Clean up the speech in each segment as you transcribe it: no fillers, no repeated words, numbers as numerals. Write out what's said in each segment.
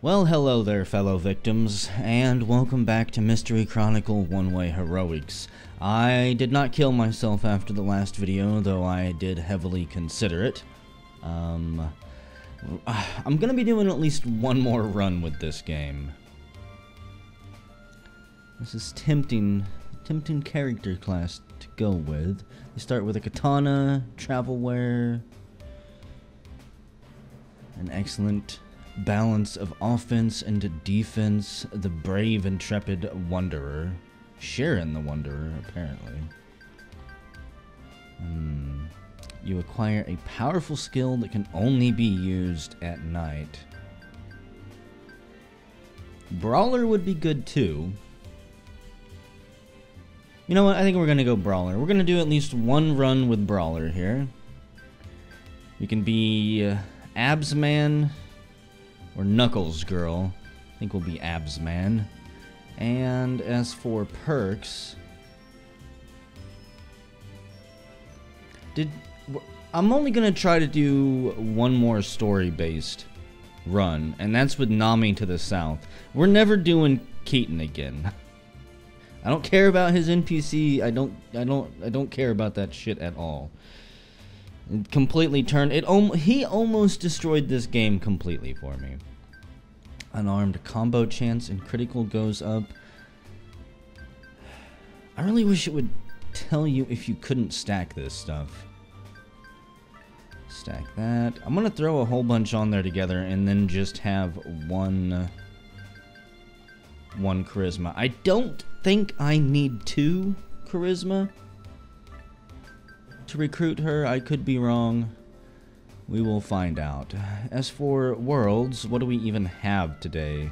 Well, hello there, fellow victims, and welcome back to Mystery Chronicle One-Way Heroics. I did not kill myself after the last video, though I did heavily consider it. I'm gonna be doing at least one more run with this game. This is tempting character class to go with. You start with a katana, travel wear, an excellent balance of offense and defense, the brave, intrepid wanderer. Sharon the Wanderer, apparently. You acquire a powerful skill that can only be used at night. Brawler would be good too. You know what? I think we're gonna go Brawler. We're gonna do at least one run with Brawler here. You can be Abs Man or Knuckles Girl. I think we'll be Abs Man. And as for perks, I'm only gonna try to do one more story-based run, and that's with Nami to the south. We're never doing Keyton again. I don't care about his NPC. I don't care about that shit at all. It completely turned it. He almost destroyed this game completely for me. Unarmed combo chance and critical goes up. I really wish it would tell you if you couldn't stack this stuff. Stack that. I'm gonna throw a whole bunch on there together and then just have one charisma. I don't think I need 2 charisma to recruit her. I could be wrong. We will find out. As for worlds, what do we even have today?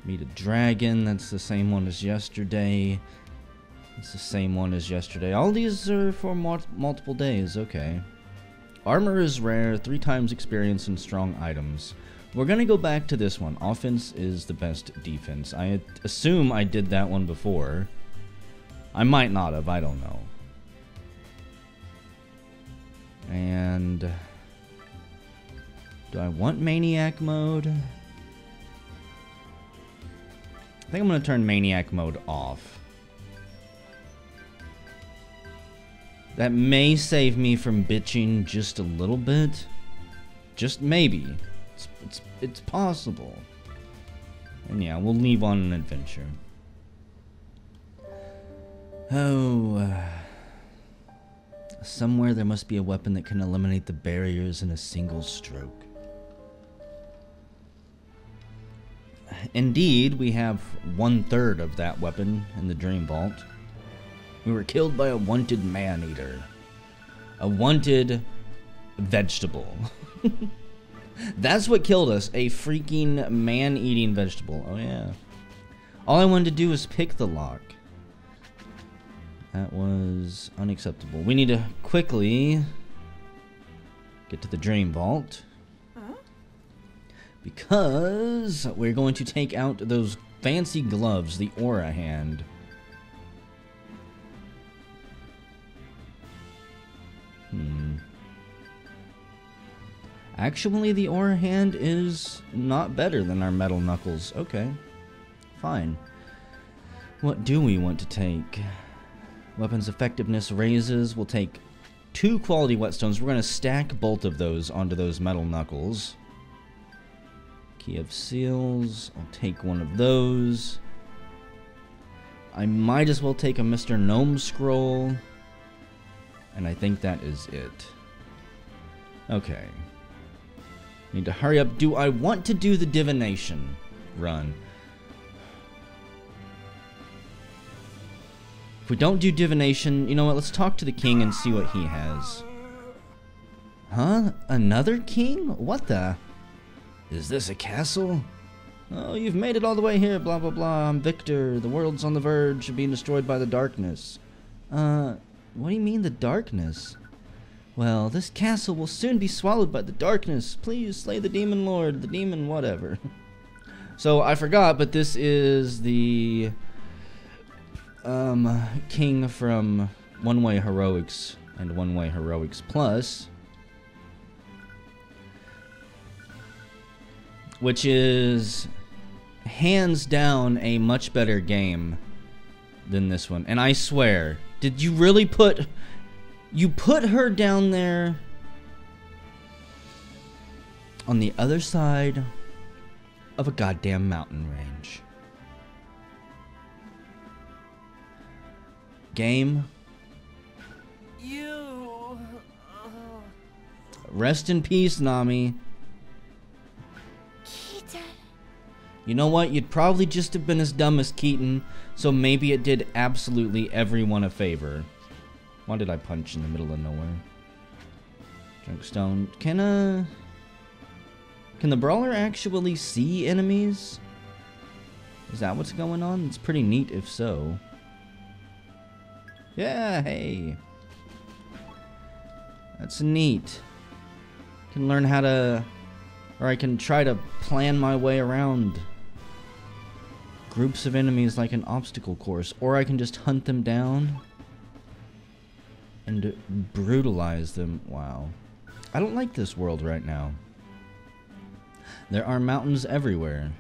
Meet a dragon. That's the same one as yesterday. It's the same one as yesterday. All these are for multiple days. Okay. Armor is rare. 3 times experience and strong items. We're gonna go back to this one. Offense is the best defense. I assume I did that one before. I might not have. I don't know. And do I want Maniac mode? I think I'm gonna turn Maniac mode off. That may save me from bitching just a little bit. Just maybe. It's possible. And yeah, we'll leave on an adventure. Oh, somewhere there must be a weapon that can eliminate the barriers in a single stroke. Indeed, we have 1/3 of that weapon in the Dream Vault. We were killed by a wanted man-eater. A wanted vegetable. That's what killed us. A freaking man-eating vegetable. Oh yeah. All I wanted to do was pick the lock. That was unacceptable. We need to quickly get to the Dream Vault. Because we're going to take out those fancy gloves, the Aura Hand. Actually, the Aura Hand is not better than our Metal Knuckles. Okay, fine. What do we want to take? Weapons effectiveness raises. We'll take 2 quality whetstones. We're going to stack both of those onto those Metal Knuckles. Key of Seals. I'll take one of those. I might as well take a Mr. Gnome Scroll. And I think that is it. Okay. Need to hurry up. Do I want to do the divination run? If we don't do divination, you know what? Let's talk to the king and see what he has. Huh? Another king? What the? Is this a castle? Oh, you've made it all the way here, blah, blah, blah. I'm Victor. The world's on the verge of being destroyed by the darkness. What do you mean the darkness? Well, this castle will soon be swallowed by the darkness. Please slay the demon lord, the demon whatever. So, I forgot, but this is the king from One-Way Heroics and One-Way Heroics Plus. which is hands down a much better game than this one. And I swear, did you really put her down there on the other side of a goddamn mountain range? Game. Rest in peace, Nami. Keyton. You know what? You'd probably just have been as dumb as Keyton, so maybe it did absolutely everyone a favor. Why did I punch in the middle of nowhere? Junkstone. Can the brawler actually see enemies? Is that what's going on? It's pretty neat if so. Yeah, hey. That's neat. Can learn how to, or I can try to plan my way around groups of enemies like an obstacle course, or I can just hunt them down and brutalize them. Wow. I don't like this world right now. There are mountains everywhere.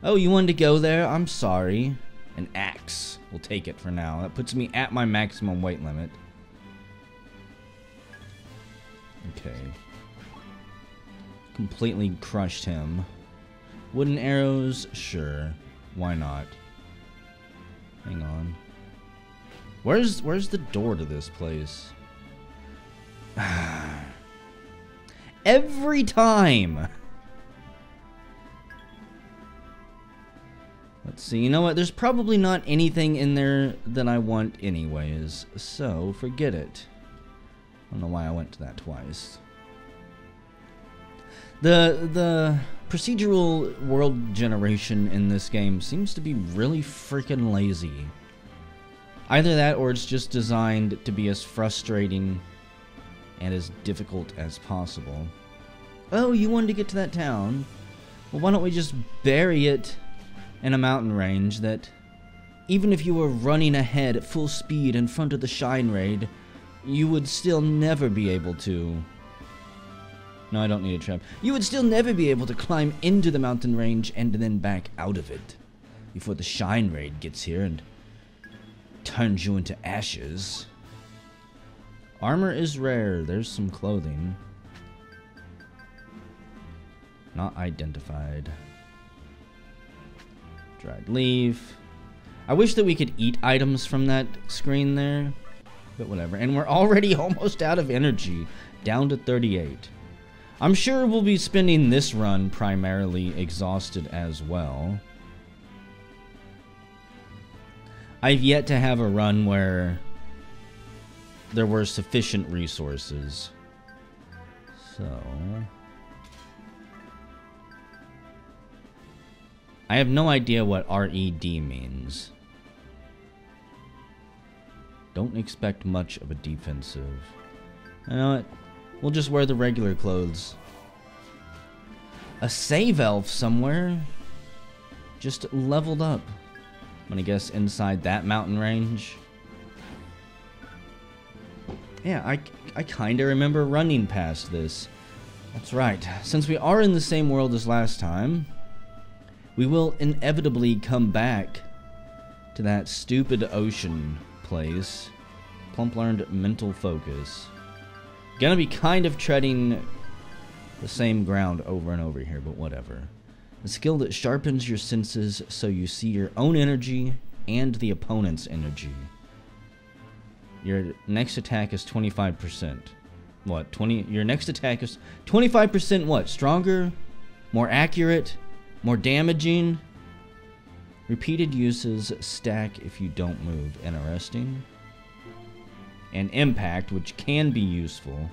Oh, you wanted to go there? I'm sorry. An axe. We'll take it for now. That puts me at my maximum weight limit. Okay. Completely crushed him. Wooden arrows? Sure. Why not? Hang on. Where's the door to this place? Every time! Let's see. You know what? There's probably not anything in there that I want anyways. So, forget it. I don't know why I went to that twice. The procedural world generation in this game seems to be really freaking lazy. Either that or it's just designed to be as frustrating and as difficult as possible. Oh, you wanted to get to that town? Well, why don't we just bury it in a mountain range that, even if you were running ahead at full speed in front of the Shine Raid, you would still never be able to... No, I don't need a trap. You would still never be able to climb into the mountain range and then back out of it before the Shine Raid gets here and turns you into ashes. Armor is rare. There's some clothing. Not identified. Dried leaf. I wish that we could eat items from that screen there, but whatever. And we're already almost out of energy, down to 38. I'm sure we'll be spending this run primarily exhausted as well. I've yet to have a run where there were sufficient resources. So... I have no idea what RED means. Don't expect much of a defensive. You know what? We'll just wear the regular clothes. A save elf somewhere. Just leveled up. I'm gonna guess inside that mountain range. Yeah, I kinda remember running past this. That's right. Since we are in the same world as last time, we will inevitably come back to that stupid ocean place. Plump learned mental focus. Gonna be kind of treading the same ground over and over here, but whatever. A skill that sharpens your senses so you see your own energy and the opponent's energy. Your next attack is 25%. What? Your next attack is 25% what? Stronger? More accurate? More damaging? Repeated uses stack if you don't move. Interesting. And impact, which can be useful.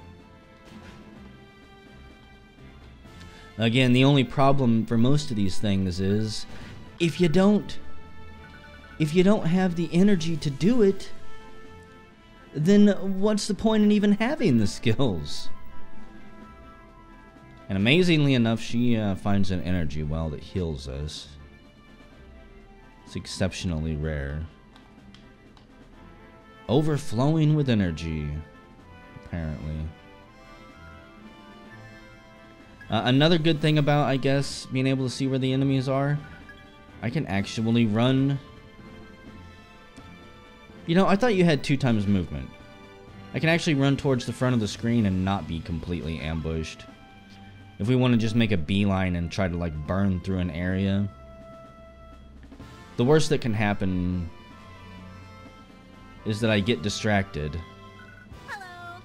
Again, the only problem for most of these things is if you don't have the energy to do it, then what's the point in even having the skills? And amazingly enough, she finds an energy well that heals us. It's exceptionally rare. Overflowing with energy, apparently. Another good thing about, I guess, being able to see where the enemies are, I can actually run. You know, I thought you had 2 times movement. I can actually run towards the front of the screen and not be completely ambushed. If we want to just make a beeline and try to, like, burn through an area. The worst that can happen is that I get distracted. Hello.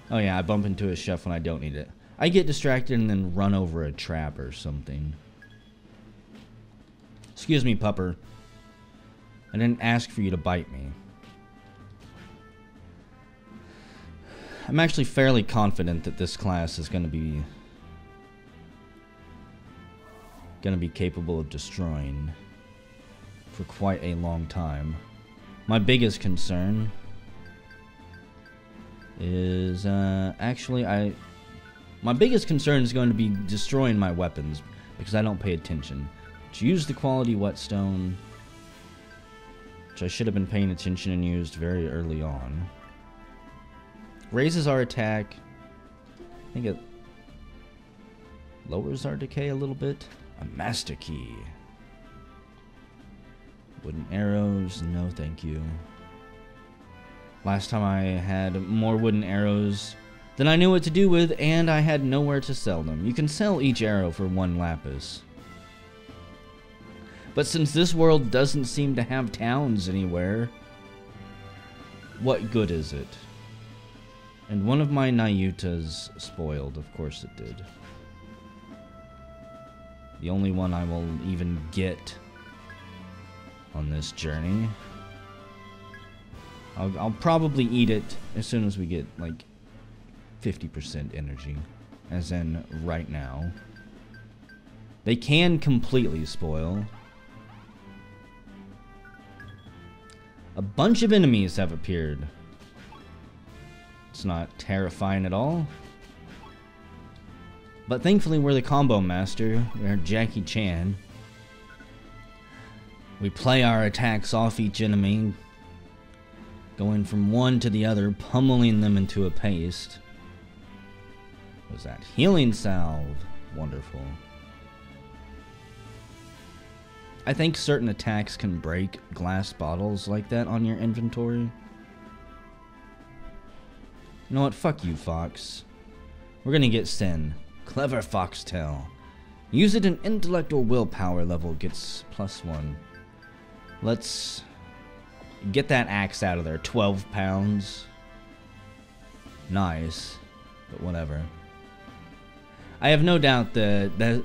Oh yeah, I bump into a chef when I don't need it. I get distracted and then run over a trap or something. Excuse me, pupper. I didn't ask for you to bite me. I'm actually fairly confident that this class is going to be capable of destroying for quite a long time. My biggest concern is my biggest concern is going to be destroying my weapons because I don't pay attention. To use the quality whetstone, which I should have been paying attention and used very early on. Raises our attack. I think it lowers our decay a little bit. A master key. Wooden arrows, no thank you. Last time I had more wooden arrows than I knew what to do with, and I had nowhere to sell them. You can sell each arrow for 1 lapis. But since this world doesn't seem to have towns anywhere, what good is it? And one of my Nayutas spoiled, of course it did. The only one I will even get on this journey. I'll probably eat it as soon as we get like 50% energy, as in right now. They can completely spoil. A bunch of enemies have appeared. It's not terrifying at all. But thankfully we're the combo master. We're Jackie Chan. We play our attacks off each enemy, going from one to the other, pummeling them into a paste. What was that? Healing salve. Wonderful. I think certain attacks can break glass bottles like that on your inventory. You know what? Fuck you, Fox. We're gonna get Sin. Clever Foxtail. Use it in intellect or willpower level gets +1. Let's get that axe out of there. 12 pounds. Nice. But whatever. I have no doubt that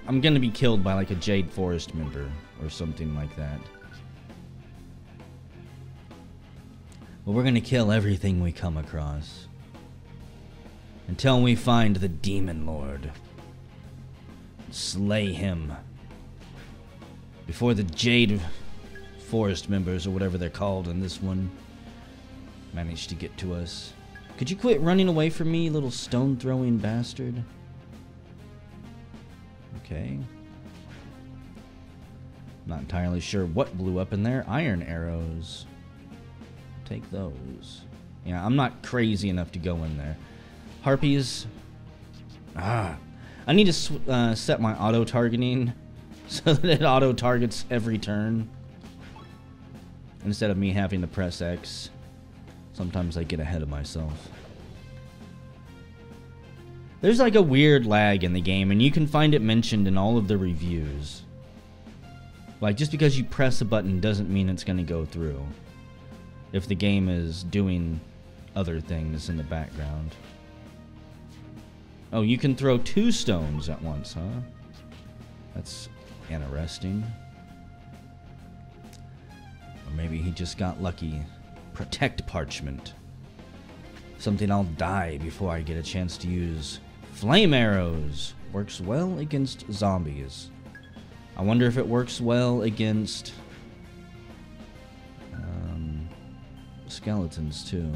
I'm gonna be killed by like a Jade Forest member or something like that. But we're gonna kill everything we come across until we find the Demon Lord. Slay him before the Jade Forest members, or whatever they're called in this one, manage to get to us. Could you quit running away from me, little stone-throwing bastard? Okay. Not entirely sure what blew up in there. Iron arrows. Take those. Yeah, I'm not crazy enough to go in there. Harpies. I need to set my auto-targeting so that it auto-targets every turn, instead of me having to press X. Sometimes I get ahead of myself. There's like a weird lag in the game, and you can find it mentioned in all of the reviews. Like, just because you press a button doesn't mean it's going to go through if the game is doing other things in the background. Oh, you can throw 2 stones at once, huh? That's interesting. Or maybe he just got lucky. Protect parchment. Something I'll die before I get a chance to use. Flame arrows. Works well against zombies. I wonder if it works well against skeletons too.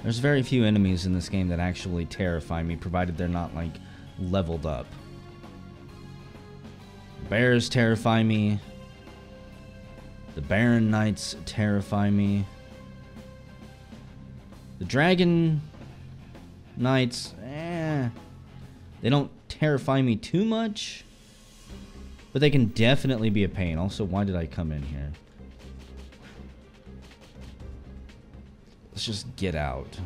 There's very few enemies in this game that actually terrify me, provided they're not like leveled up. Bears terrify me. The Baron Knights terrify me. The dragon Knights, they don't terrify me too much, but they can definitely be a pain. Also, why did I come in here? Let's just get out.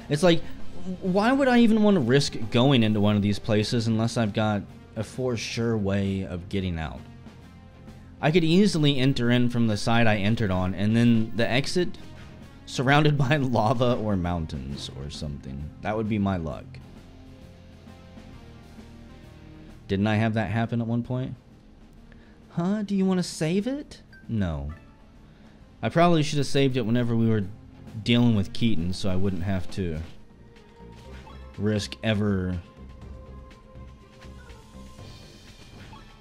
It's like, why would I even want to risk going into one of these places unless I've got a for sure way of getting out? I could easily enter in from the side I entered on, and then the exit surrounded by lava or mountains or something. That would be my luck. Didn't I have that happen at one point? Huh? Do you want to save it? No. I probably should have saved it whenever we were dealing with Keyton, so I wouldn't have to risk ever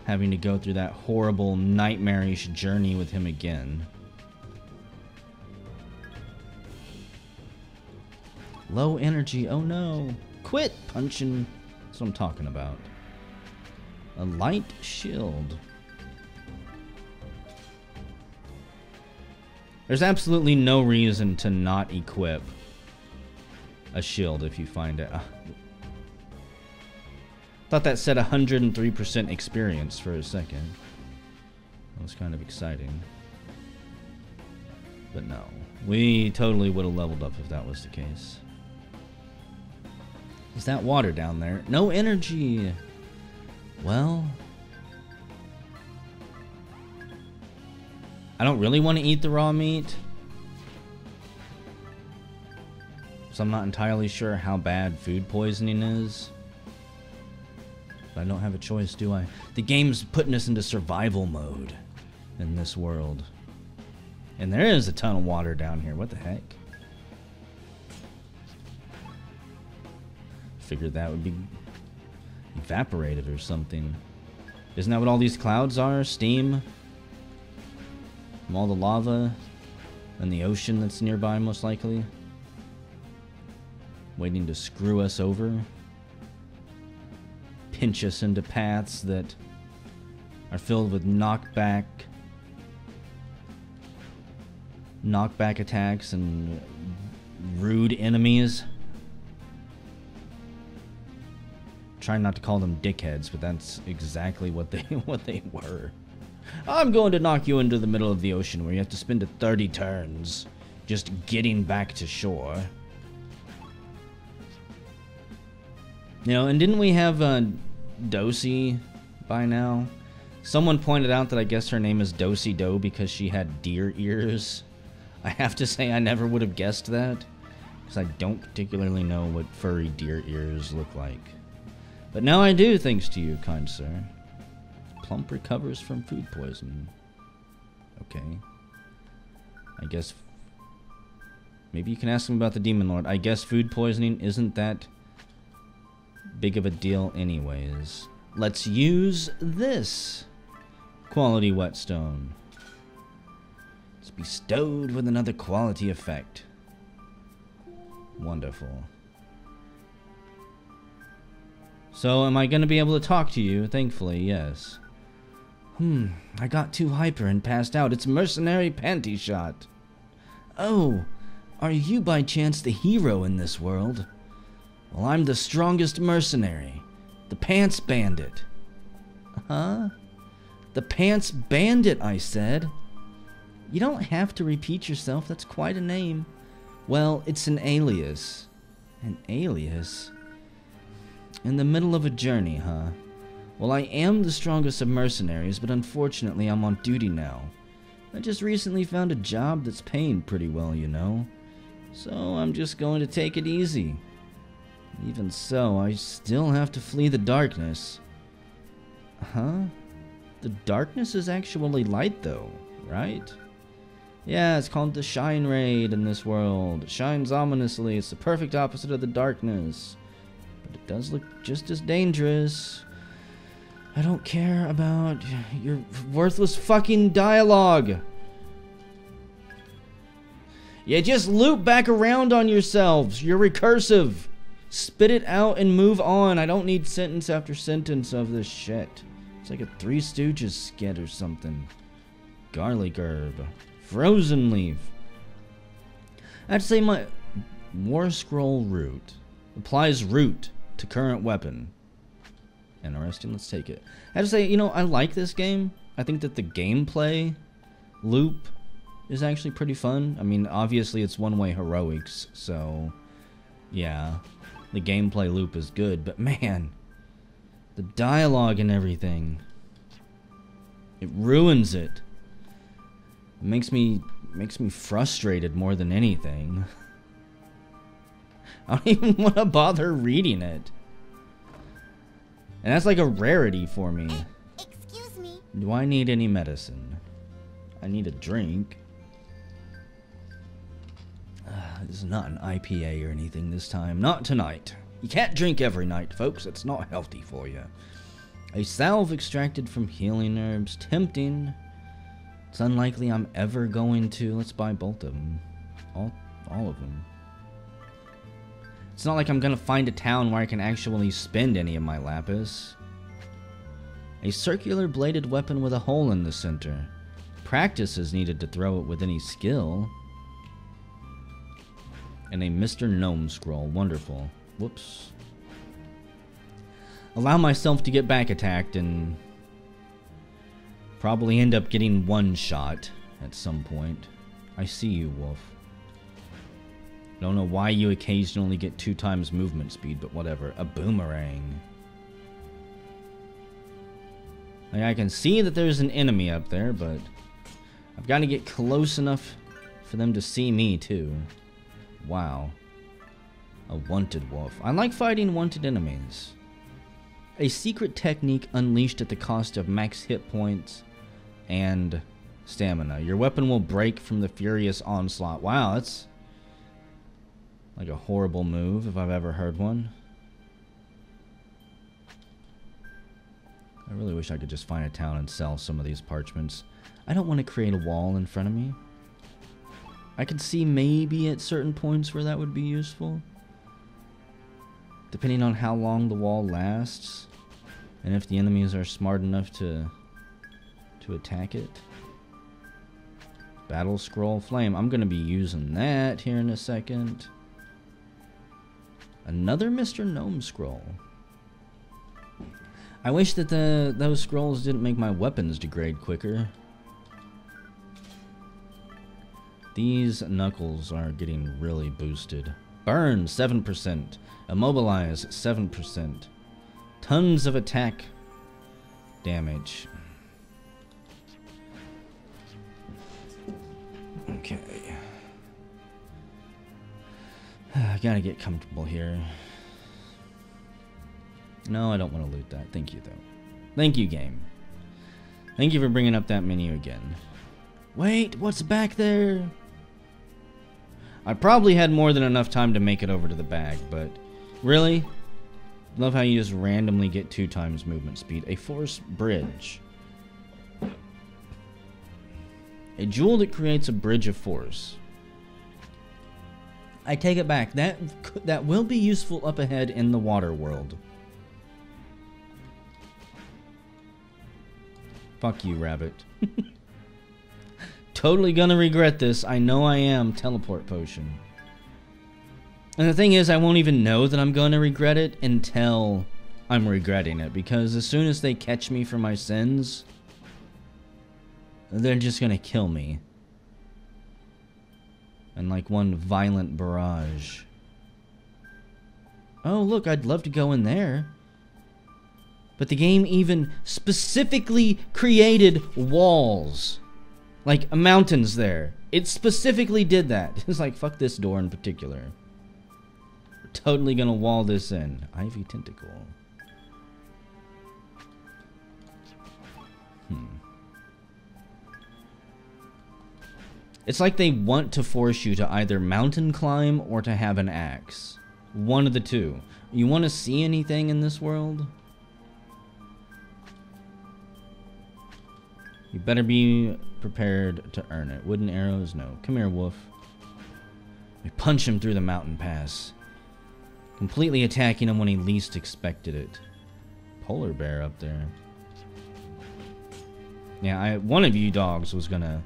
having to go through that horrible, nightmarish journey with him again. Low energy, oh no. Quit punching. That's what I'm talking about. A light shield. There's absolutely no reason to not equip a shield if you find it. Thought that said 103% experience for a second. That was kind of exciting. But no. We totally would have leveled up if that was the case. Is that water down there? No energy! Well, I don't really want to eat the raw meat, so I'm not entirely sure how bad food poisoning is. But I don't have a choice, do I? The game's putting us into survival mode in this world. And there is a ton of water down here. What the heck? Figured that would be evaporated or something. Isn't that what all these clouds are? Steam? From all the lava and the ocean that's nearby, most likely. Waiting to screw us over. Pinch us into paths that are filled with knockback attacks and rude enemies. Trying not to call them dickheads, but that's exactly what they were. I'm going to knock you into the middle of the ocean where you have to spend 30 turns just getting back to shore. You know, and didn't we have Dosey by now? Someone pointed out that I guess her name is Dosey Do because she had deer ears. I have to say I never would have guessed that, because I don't particularly know what furry deer ears look like. But now I do, thanks to you, kind sir. Plump recovers from food poisoning. Okay. I guess maybe you can ask him about the Demon Lord. I guess food poisoning isn't that big of a deal anyways. Let's use this quality whetstone. It's bestowed with another quality effect. Wonderful. So, am I going to be able to talk to you? Thankfully, yes. I got too hyper and passed out. It's mercenary panty shot. Oh, are you by chance the hero in this world? Well, I'm the strongest mercenary. The Pants Bandit. Huh? The Pants Bandit, I said. You don't have to repeat yourself. That's quite a name. Well, it's an alias. An alias? In the middle of a journey, huh? Well, I am the strongest of mercenaries, but unfortunately I'm on duty now. I just recently found a job that's paying pretty well, you know. So I'm just going to take it easy. Even so, I still have to flee the darkness. Huh? The darkness is actually light though, right? Yeah, it's called the Shine Raid in this world. It shines ominously. It's the perfect opposite of the darkness. But it does look just as dangerous. I don't care about your worthless fucking dialogue. You just loop back around on yourselves. You're recursive. Spit it out and move on. I don't need sentence after sentence of this shit. It's like a Three Stooges skit or something. Garlic herb. Frozen leaf. I'd say my War Scroll root applies root to current weapon. Interesting, let's take it. I have to say, you know, I like this game. I think that the gameplay loop is actually pretty fun. I mean, obviously it's one-way heroics, so yeah, the gameplay loop is good, but man, the dialogue and everything, it ruins it. It makes me frustrated more than anything. I don't even want to bother reading it. And that's like a rarity for me. Excuse me. Do I need any medicine? I need a drink. This is not an IPA or anything this time. Not tonight. You can't drink every night, folks. It's not healthy for you. A salve extracted from healing herbs. Tempting. It's unlikely I'm ever going to. Let's buy both of them. All of them. It's not like I'm gonna find a town where I can actually spend any of my lapis. A circular bladed weapon with a hole in the center. Practice is needed to throw it with any skill. And a Mr. Gnome scroll. Wonderful. Whoops. Allow myself to get back attacked and probably end up getting one shot at some point. I see you, Wolf. Don't know why you occasionally get 2 times movement speed, but whatever. A boomerang. Like, I can see that there's an enemy up there, but I've got to get close enough for them to see me, too. Wow. A wanted wolf. I like fighting wanted enemies. A secret technique unleashed at the cost of max hit points and stamina. Your weapon will break from the furious onslaught. Wow, that's like a horrible move if I've ever heard one. I really wish I could just find a town and sell some of these parchments. I don't want to create a wall in front of me. I could see maybe at certain points where that would be useful, depending on how long the wall lasts and if the enemies are smart enough to attack it. Battle Scroll Flame. I'm going to be using that here in a second. Another Mr. Gnome scroll. I wish that those scrolls didn't make my weapons degrade quicker. These knuckles are getting really boosted. Burn 7%. Immobilize 7%. Tons of attack damage. Okay. I gotta get comfortable here. No, I don't want to loot that. Thank you, though. Thank you, game. Thank you for bringing up that menu again. Wait, what's back there? I probably had more than enough time to make it over to the bag, but really? Love how you just randomly get 2 times movement speed. A force bridge. A jewel that creates a bridge of force. I take it back. That will be useful up ahead in the water world. Fuck you, rabbit. Totally gonna regret this. I know I am. Teleport potion. And the thing is, I won't even know that I'm gonna regret it until I'm regretting it. Because as soon as they catch me for my sins, they're just gonna kill me. And like one violent barrage. Oh, look, I'd love to go in there. But the game even specifically created walls. Like mountains there. It specifically did that. It's like, fuck this door in particular. We're totally gonna wall this in. Ivy tentacle. It's like they want to force you to either mountain climb or to have an axe. One of the two. You want to see anything in this world? You better be prepared to earn it. Wooden arrows? No. Come here, wolf. We punch him through the mountain pass. Completely attacking him when he least expected it. Polar bear up there. Yeah, one of you dogs was gonna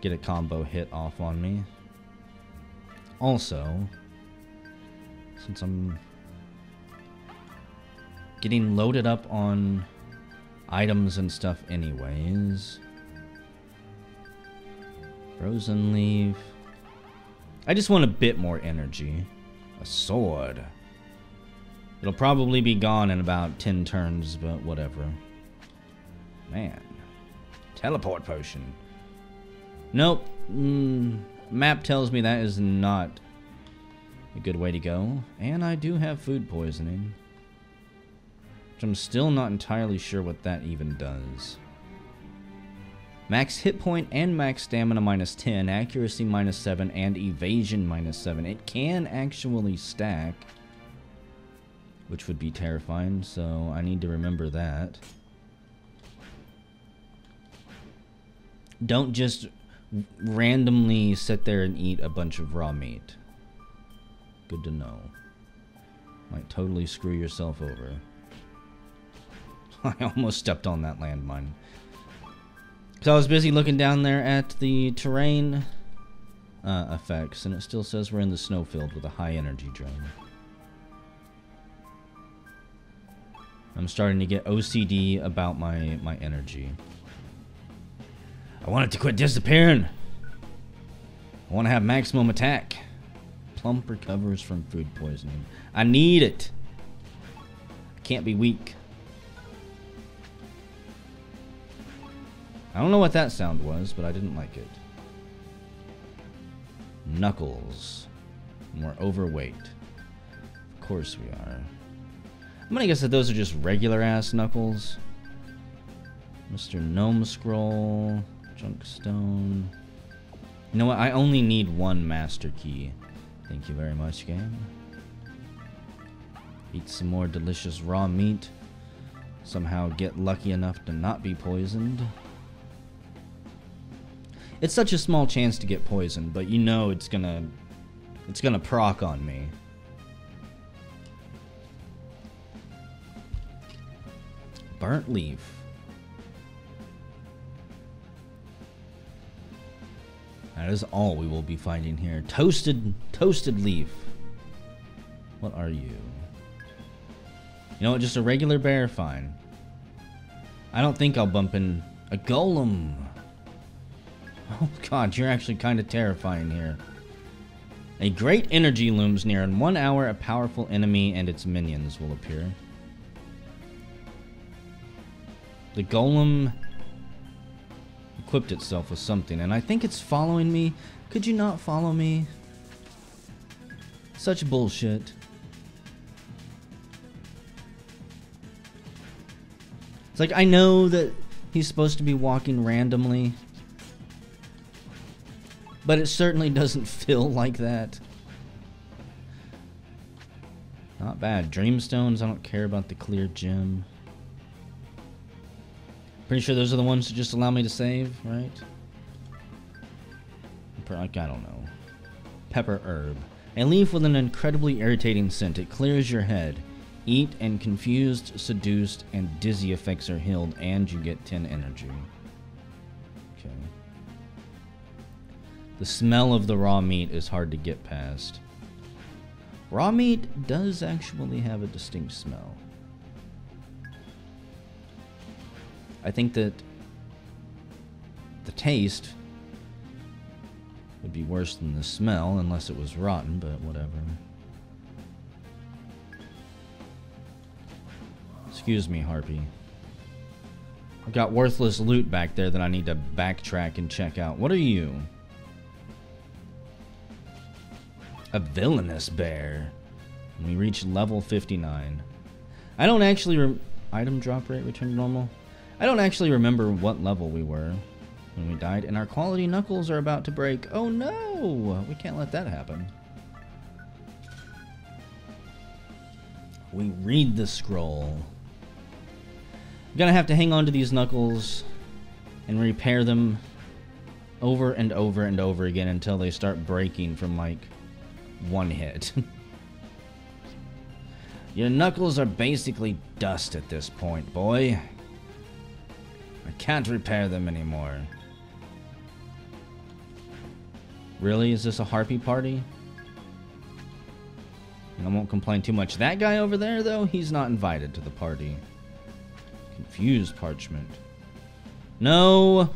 get a combo hit off on me. Also, since I'm getting loaded up on items and stuff anyways. Frozen leaf. I just want a bit more energy. A sword. It'll probably be gone in about 10 turns, but whatever. Man. Teleport potion. Nope. Map tells me that is not a good way to go. And I do have food poisoning. Which I'm still not entirely sure what that even does. Max hit point and max stamina minus 10, accuracy minus 7, and evasion minus 7. It can actually stack, which would be terrifying, so I need to remember that. Don't just randomly sit there and eat a bunch of raw meat. Good to know. Might totally screw yourself over. I almost stepped on that landmine. So I was busy looking down there at the terrain effects, and it still says we're in the snowfield with a high energy drain. I'm starting to get OCD about my energy. I want it to quit disappearing. I want to have maximum attack. Plump recovers from food poisoning. I need it. I can't be weak. I don't know what that sound was, but I didn't like it. Knuckles. We're overweight. Of course we are. I'm gonna guess that those are just regular ass Knuckles. Mr. Gnome Scroll. Junkstone. You know what? I only need one Master Key. Thank you very much, game. Eat some more delicious raw meat. Somehow get lucky enough to not be poisoned. It's such a small chance to get poisoned, but you know it's gonna proc on me. Burnt leaf. That is all we will be finding here. Toasted leaf. What are you? You know what, just a regular bear, fine. I don't think I'll bump in a golem. Oh god, you're actually kind of terrifying here. A great energy looms near. In 1 hour, a powerful enemy and its minions will appear. The golem equipped itself with something, and I think it's following me. Could you not follow me? Such bullshit. It's like, I know that he's supposed to be walking randomly, but it certainly doesn't feel like that. Not bad. Dreamstones, I don't care about the clear gem. Pretty sure those are the ones that just allow me to save, right? Like, I don't know. Pepper herb. A leaf with an incredibly irritating scent. It clears your head. Eat and confused, seduced, and dizzy effects are healed, and you get 10 energy. Okay. The smell of the raw meat is hard to get past. Raw meat does actually have a distinct smell. I think that the taste would be worse than the smell, unless it was rotten, but whatever. Excuse me, Harpy. I've got worthless loot back there that I need to backtrack and check out. What are you? A villainous bear. And we reach level 59. I don't actually... Item drop rate return to normal? I don't actually remember what level we were when we died, and our quality knuckles are about to break. Oh no! We can't let that happen. We read the scroll. I'm gonna have to hang on to these knuckles and repair them over and over and over again until they start breaking from like one hit. Your knuckles are basically dust at this point, boy. I can't repair them anymore. Really? Is this a harpy party? And I won't complain too much. That guy over there, though, he's not invited to the party. Confused parchment. No!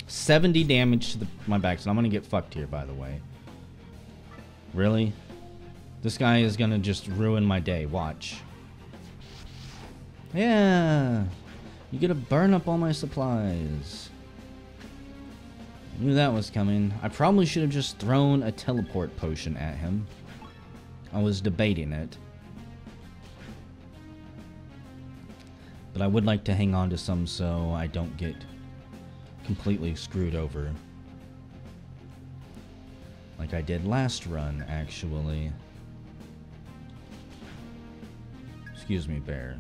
70 damage to my back, so I'm gonna get fucked here, by the way. Really? This guy is gonna just ruin my day. Watch. Yeah! You get to burn up all my supplies. I knew that was coming. I probably should have just thrown a teleport potion at him. I was debating it. But I would like to hang on to some so I don't get completely screwed over. Like I did last run, actually. Excuse me, bear.